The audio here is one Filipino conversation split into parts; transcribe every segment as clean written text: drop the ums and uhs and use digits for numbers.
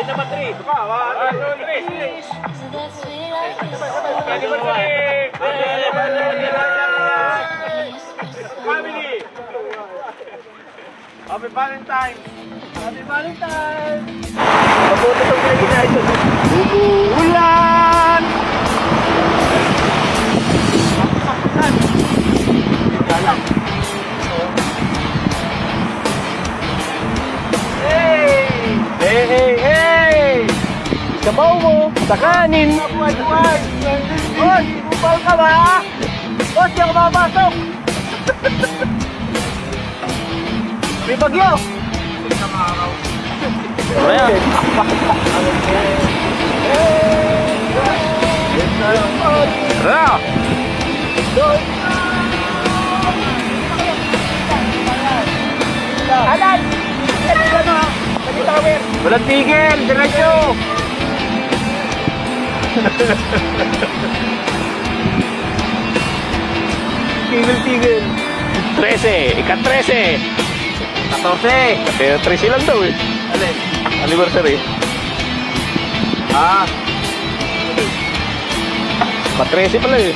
number 3. Ito pa, 1, 2, 3. Family. Happy Valentine. Happy Valentine. Mabuti itong kayo ginahit. Umuulan. Galang. Hey! Sabaw mo, sa kanin. Buhay! Boss, bupal ka ba? Boss, di ako makapasok. May bagyo. Ayan. Tara! Anan! Walang tigil! Diretso! Tigil! 13! Ika-13! 14! Kaya 13 lang daw eh. Alin? Anniversary. Pa-13 pala eh.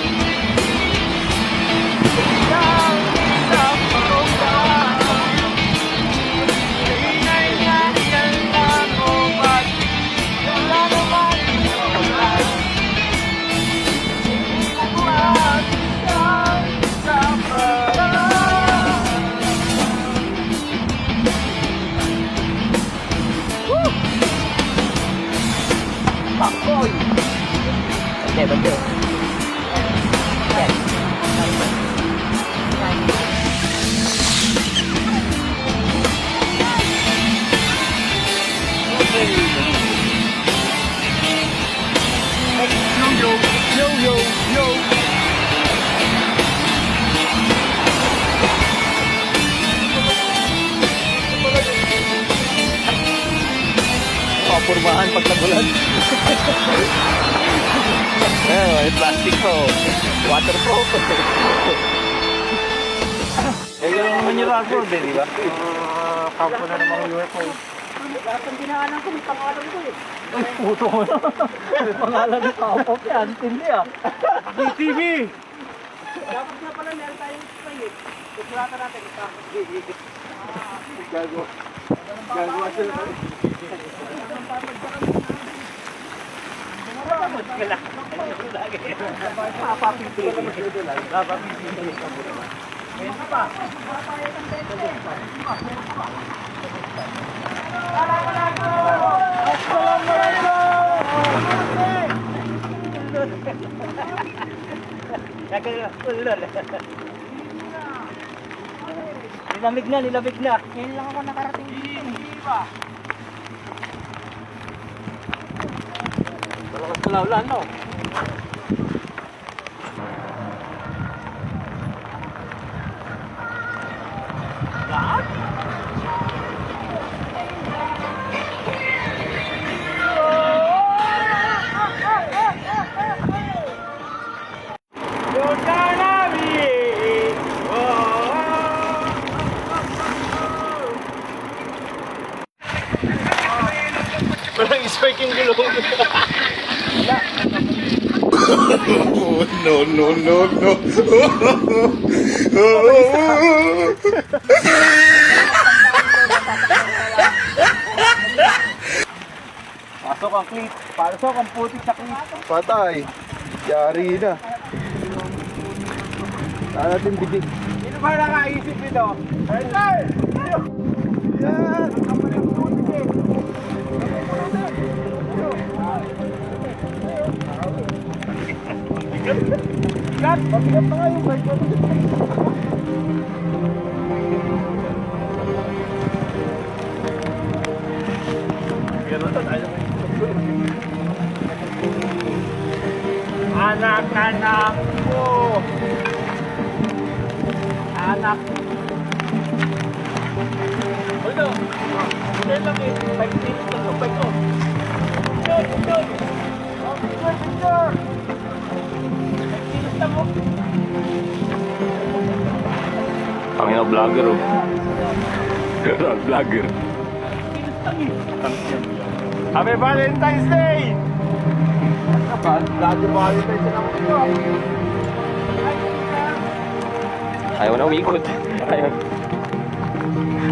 Betul. Yo. Purbahan pag nagulan. May plastic po. Waterproof. Gano'n naman yung rockboard eh, di ba? Kampo na namang UFO. Lahat ang dinaanan ko, may pangalan ko eh. Ay, puto mo na. May pangalan ng kampo yan. Tindi ah. DTV! Dapat nga pala meron tayong spray eh. Kusulatan natin ito. Gagawa sila. Nilamig na. Ngayon lang ako nakarating dito. Malakas na laulan, no? Lahat? Parang spike yung gulong. No. Pasok ang clip. Pasok ang putik sa clip. Patay. Yari na. Saan natin bidik? Sino ba nakaisip nito? Sir! Yan! Gat! Mabigat pa nga yung bike ko. Anak-anak ko! Anak! Hold on! Hindi lang eh. 5 minutes lang yung bike ko. Picture! Oh, picture! 5 minutes lang mo. Pangina vlogger oh. Vlogger. 5 minutes lang eh. Happy Valentine's Day! Dati Valentine's Day naman ito. Ayaw na umikot.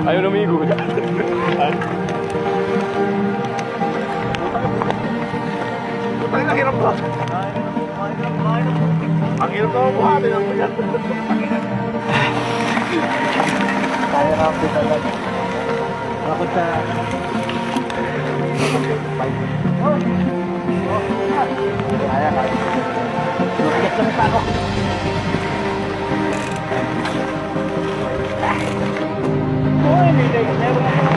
Ayaw na umikot. Putang ina, hirap ba? Ang hirap na mabuhatin ang pagkat. Kaya na ako talaga. Ako sa... Kaya ka. Lukikat lang sa ako. Meron ako.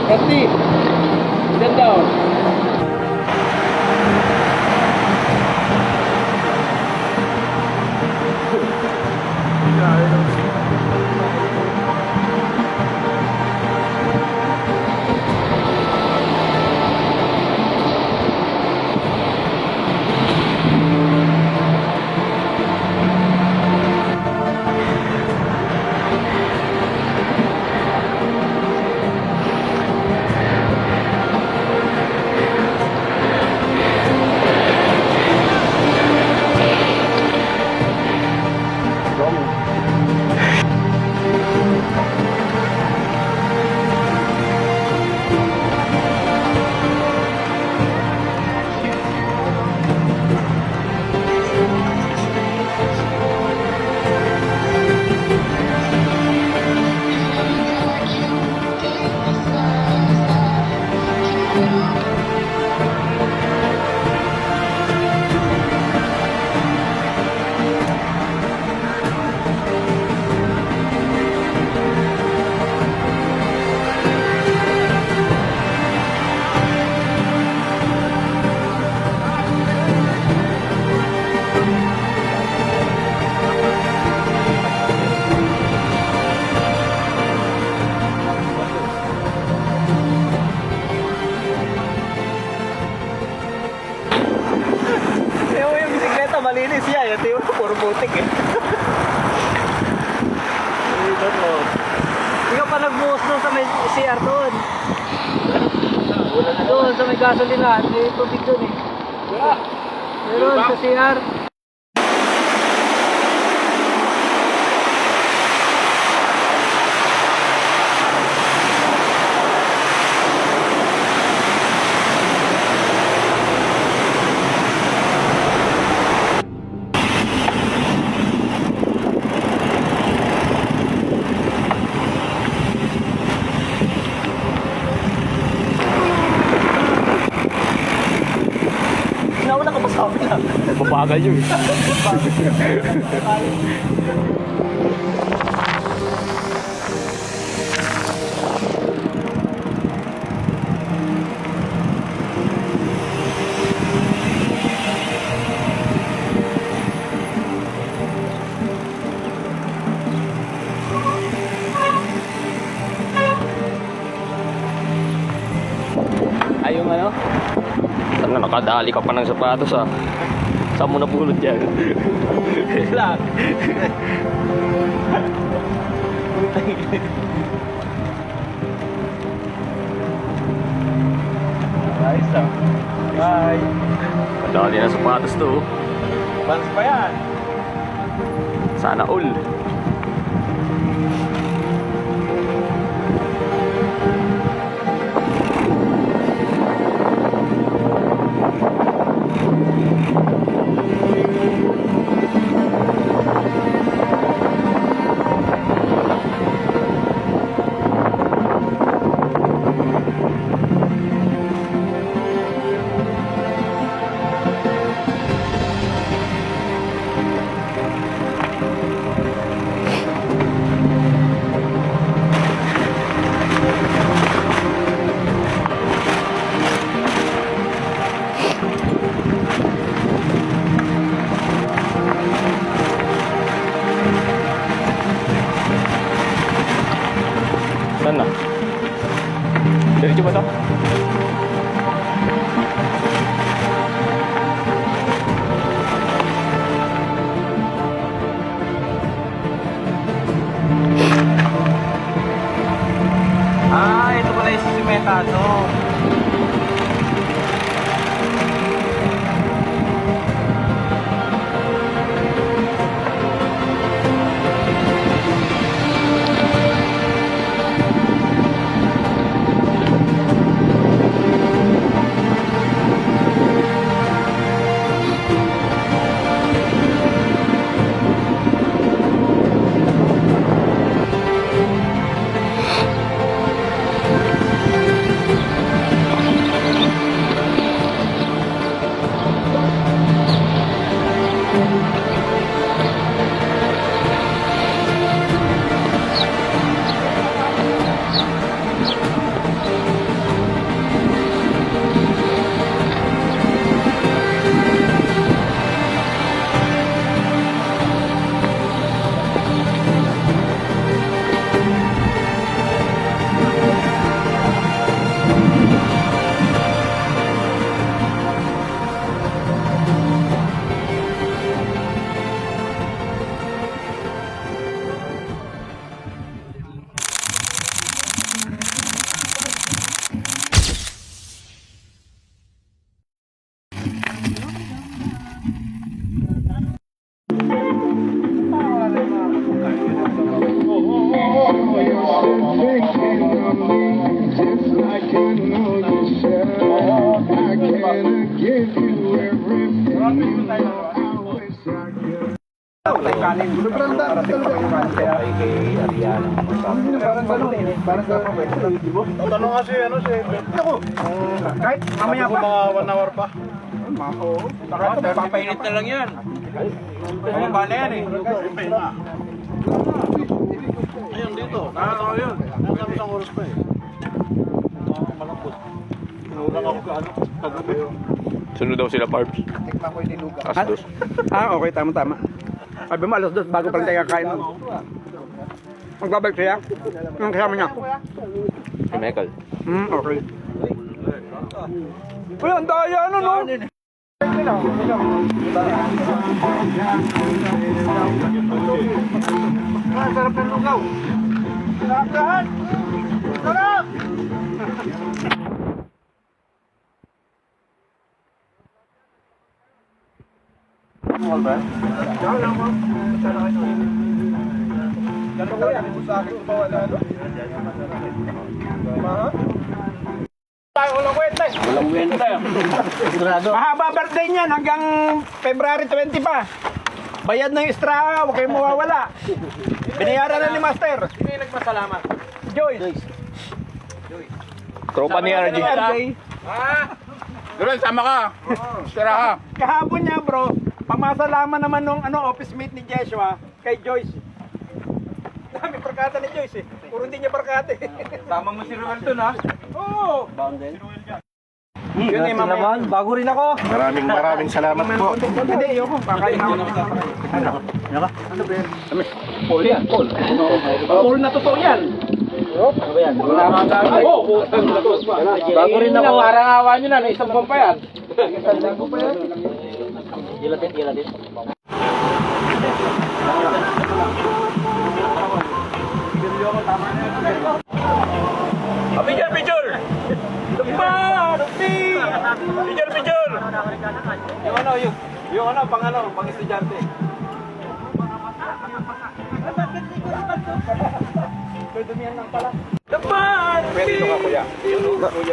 Rusty, sit down. Malinis yan. Ito yung puro butik eh. Ikaw pa nagbuhos doon sa may CR doon. Doon sa may gasolina. May tubig doon eh. Meron sa CR. Nauna ka pa sa amin ah. Mabagal yun. Ayun ano? Sana nakadali ka pa ng sapatos ah. Saan mo napulot yan? Lang. Ayos ah. Bye. Kadali ng sapatos to. Bans pa yan. Sana all. Saan na? Diretso ba to? kanin. Sobrang dami talaga. Kaya kay Ariana. Parang sa pamilya. Tanong nga si ano si ako. Kahit mamaya pa. Mga 1 hour pa. Papainit na lang yan. Pumaba na yan eh. Ayun dito. Nakakao yun. Nasa isang oras pa eh. Malambot. Tinurang ako gaano. Kagabi. Sunod daw sila, Parbs. Tikman ko yung niluga. Asdos. Okay, tama. Sabi mo, alas 2 bago pa lang tayo kakain. Magbabalik siya. Yung kasama niya. Si Michael. Okay. Uy, ang daya ano, no? Sarap ng lugaw. Sarap! Sarap! Mahaba birthday niyan hanggang February 20 pa. Bayad na yung extra, huwag kayong mawawala. Binayaran na ni Master. Sino yung nagpasalamat? Joyce. Tropa ni RG. Duran, sama ka. Tira ka. Kahapon niya bro, pamasalaman naman nung office mate ni Joshua kay Joyce. Dami barkada ni Joyce eh. Puro hindi niya barkada eh. Tama mo si Ruel dun, ha? Oo. Yun eh, mamaya. Bago rin ako. Maraming salamat po. Hindi, ayoko. Kakain ako. Paul na totoo yan. Bago rin ako. Parang awa nyo na, isang buwan pa yan. Picture! Picture! Yung pang estudyante. Dumihan lang pala. Pwede ito ka kuya.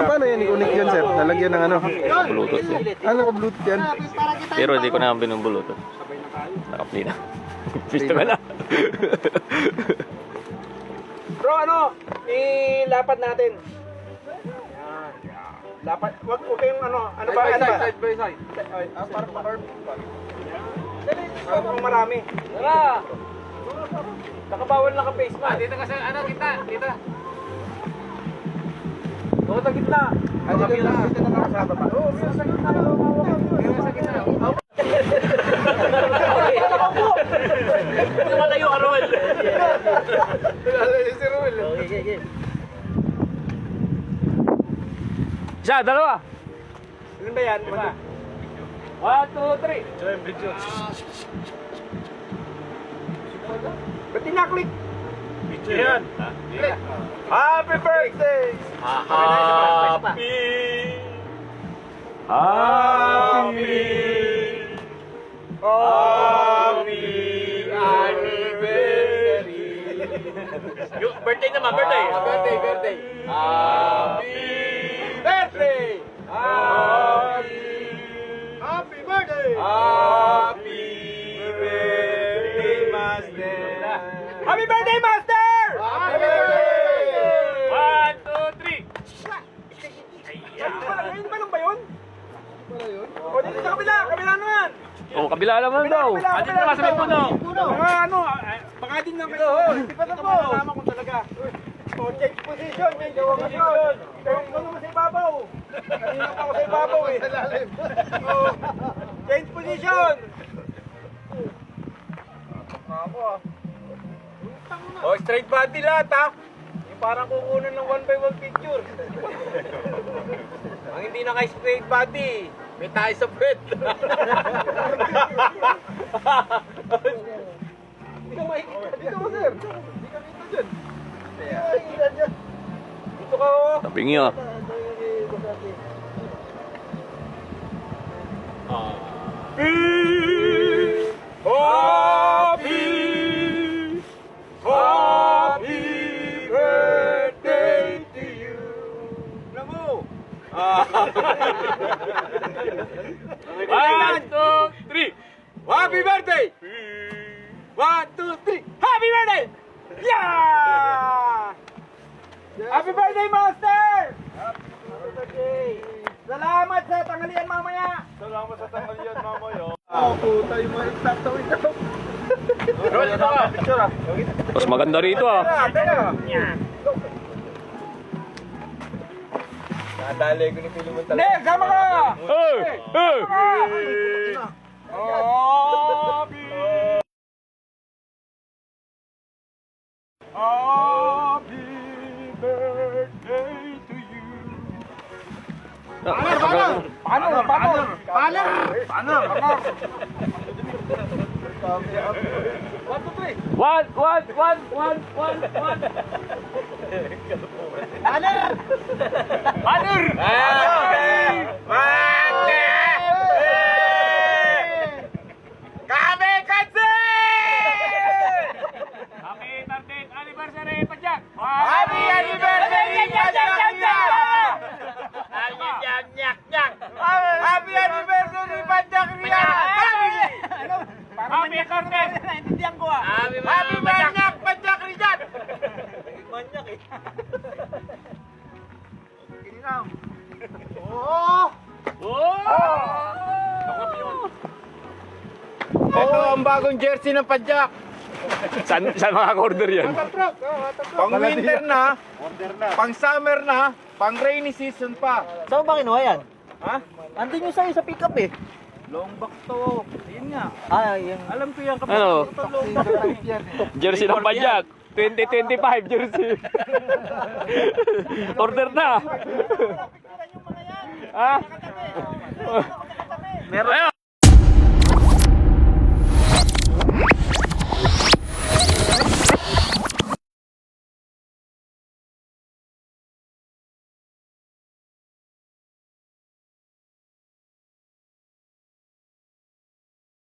Paano yan? Ikunik yun, sir? Nalagyan ng ano? Bluetooth yun. Ano ka Bluetooth yan? Pero hindi ko na binubulutan. Nakapli na. Pista ka na. Bro, ilapat natin. Lapat, wag kayong ano ba? Side by side. Parang marami. Tara! Nakabawal naka-face mask. Dito kasi, kita. Oo, sa gitna. Dito na sa baba. Oo, sa gitna. Sa gitna. Tumatayo ka, Roel. Si Ruel. Isa, dalawa. Ilan ba yan? 1, 2, 3. Ba't tinaklik? Picture yan. Happy birthday! Yung birthday naman, birthday. Birthday. Birthday! Happy birthday! Happy birthday, Master! Happy birthday! 1, 2, 3. Ayun ba lang ba yun? O, dito sa kabila naman! Oh, kabila naman daw. Andito naman sa may puno! Baka din naman ito. Hindi pa mo malaman kung talaga. O, change position. Ikaw naman sa ibabaw. Kanina pa ako sa ibabaw eh. O, change position. O, straight body lahat ha. Yung parang kukunan ng 1x1 picture. Ang hindi naka-straight body, may tayo sa puwet. Hindi ka makikita. Dito mo, sir. Hindi ka dito dyan. Hindi ka makikita dyan. Dito ka, oh. Tapingi ah. Happy birthday to you. Alam mo. 1, 2, 3. Happy birthday! 1, Yeah! Happy birthday, Master! Happy birthday! Salamat sa tanghalian mamaya! Salamat sa tanghalian mamaya. Puta yung mga eksakto ito. Roll, ito ka. Picture ah. Mas maganda rito ah. Teka! Nadali ko ni Pilimon Hindi, sama ka! Hey! Hey! Happy birthday to you. Paano? Happy anniversary, Happy anniversary, Padjak Ria! Happy Cornet! Naintindihan ko ah! Happy Manyak, Padjak Rizal! Manyak eh! Kinilaw! Ito ang bagong jersey ng Padjak! Saan maka-order yan? Pang winter na, pang summer na, pang rainy season pa. Saan ba kinuha yan? Ha? Andun yung sa'yo sa pick-up eh. Long box to. Yun nga. Ah, yung... Alam ko yan kapag Ano? ito long box type yan. Jersey ng Padjak. 2025 jersey. Order na. Ha? Meron. Ayun.